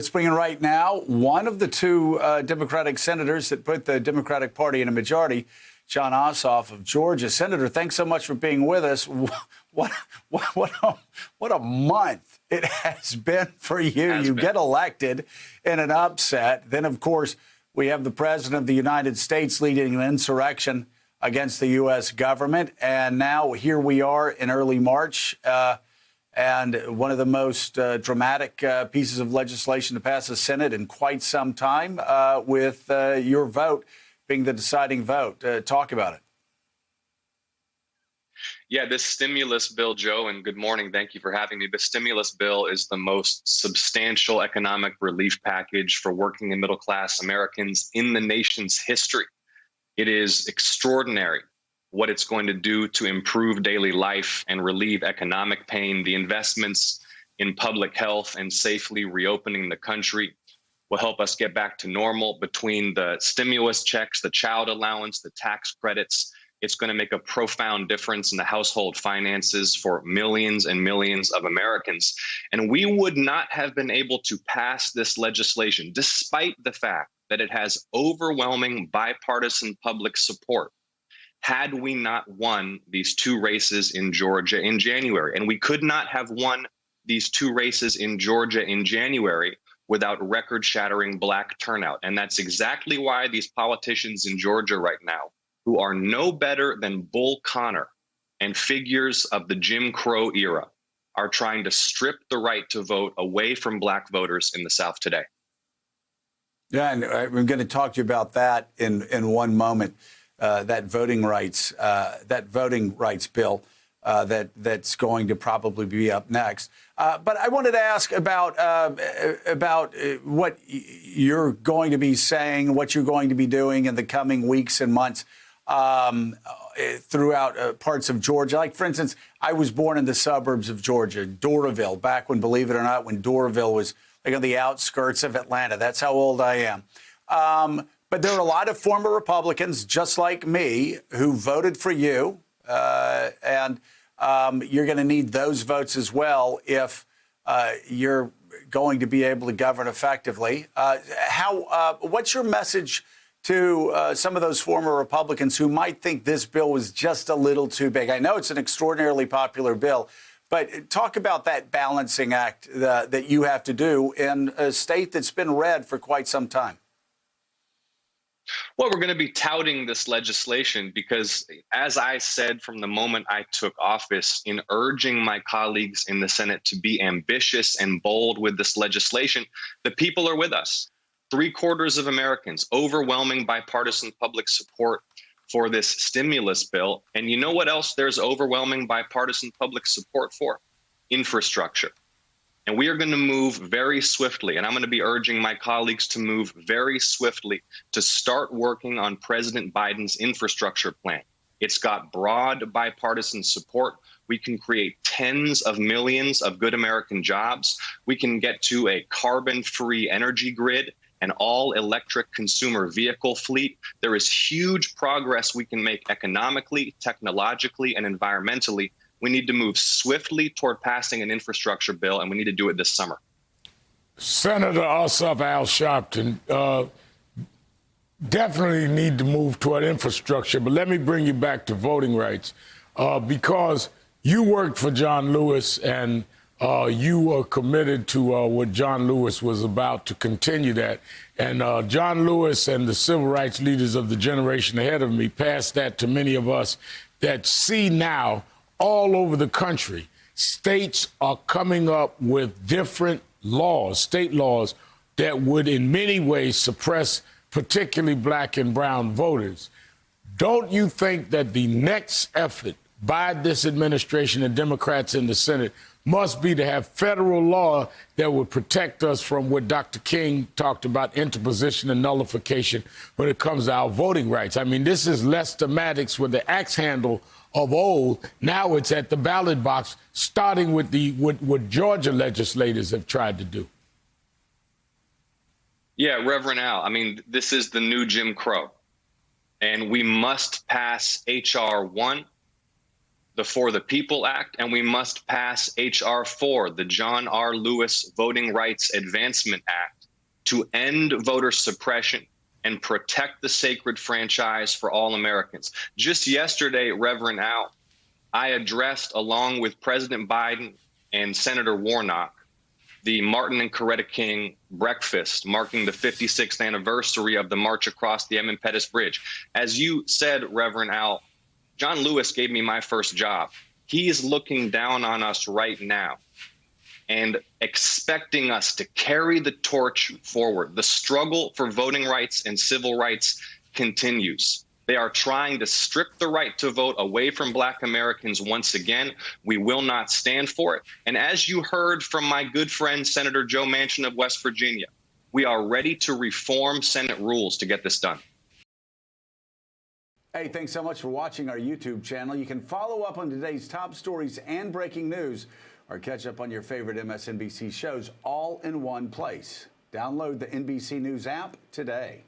It's bringing right now one of the two Democratic senators that put the Democratic Party in a majority, Jon Ossoff of Georgia. Senator, thanks so much for being with us. What a month it has been for you. You get elected in an upset. Then, of course, we have the president of the United States leading an insurrection against the U.S. government. And now here we are in early March. And one of the most dramatic pieces of legislation to pass the Senate in quite some time, with your vote being the deciding vote. Talk about it. Yeah, this stimulus bill, Joe, and good morning. Thank you for having me. The stimulus bill is the most substantial economic relief package for working and middle class Americans in the nation's history. It is extraordinary what it's going to do to improve daily life and relieve economic pain. The investments in public health and safely reopening the country will help us get back to normal. Between the stimulus checks, the child allowance, the tax credits, it's going to make a profound difference in the household finances for millions and millions of Americans. And we would not have been able to pass this legislation, despite the fact that it has overwhelming bipartisan public support, had we not won these two races in Georgia in January. And we could not have won these two races in Georgia in January without record-shattering black turnout. And that's exactly why these politicians in Georgia right now, who are no better than Bull Connor and figures of the Jim Crow era, are trying to strip the right to vote away from black voters in the South today. Yeah, and I'm going to talk to you about that in one moment. That voting rights bill that's going to probably be up next. But I wanted to ask about what you're going to be saying, what you're going to be doing in the coming weeks and months throughout parts of Georgia. Like, for instance, I was born in the suburbs of Georgia, Doraville, back when, believe it or not, when Doraville was like on the outskirts of Atlanta. That's how old I am. But there are a lot of former Republicans, just like me, who voted for you. And you're going to need those votes as well if you're going to be able to govern effectively. What's your message to some of those former Republicans who might think this bill was just a little too big? I know it's an extraordinarily popular bill, but talk about that balancing act that you have to do in a state that's been red for quite some time. Well, we're going to be touting this legislation because, as I said from the moment I took office, in urging my colleagues in the Senate to be ambitious and bold with this legislation, the people are with us. 3/4 of Americans, overwhelming bipartisan public support for this stimulus bill. And you know what else there's overwhelming bipartisan public support for? Infrastructure. And we are going to move very swiftly, and I'm going to be urging my colleagues to move very swiftly to start working on President Biden's infrastructure plan. It's got broad bipartisan support. We can create tens of millions of good American jobs. We can get to a carbon-free energy grid, an all-electric consumer vehicle fleet. There is huge progress we can make economically, technologically, and environmentally. We need to move swiftly toward passing an infrastructure bill, and we need to do it this summer. Senator Ossoff, Al Sharpton, definitely need to move toward infrastructure. But let me bring you back to voting rights, because you worked for John Lewis, and you were committed to what John Lewis was about, to continue that. And John Lewis and the civil rights leaders of the generation ahead of me passed that to many of us that see now all over the country, states are coming up with different laws, state laws, that would in many ways suppress particularly black and brown voters. Don't you think that the next effort by this administration and Democrats in the Senate must be to have federal law that would protect us from what Dr. King talked about, interposition and nullification, when it comes to our voting rights? I mean, this is less thematics with the axe handle of old. Now it's at the ballot box, starting with what Georgia legislators have tried to do. Yeah, Reverend Al, I mean, this is the new Jim Crow, and we must pass H.R. 1 the For the People Act, and we must pass H.R. 4, the John R. Lewis Voting Rights Advancement Act, to end voter suppression and protect the sacred franchise for all Americans. Just yesterday, Reverend Al, I addressed, along with President Biden and Senator Warnock, the Martin and Coretta King breakfast marking the 56th anniversary of the March Across the Edmund Pettus Bridge. As you said, Reverend Al, John Lewis gave me my first job. He is looking down on us right now and expecting us to carry the torch forward. The struggle for voting rights and civil rights continues. They are trying to strip the right to vote away from Black Americans once again. We will not stand for it. And as you heard from my good friend, Senator Joe Manchin of West Virginia, we are ready to reform Senate rules to get this done. Hey, thanks so much for watching our YouTube channel. You can follow up on today's top stories and breaking news, or catch up on your favorite MSNBC shows all in one place. Download the NBC News app today.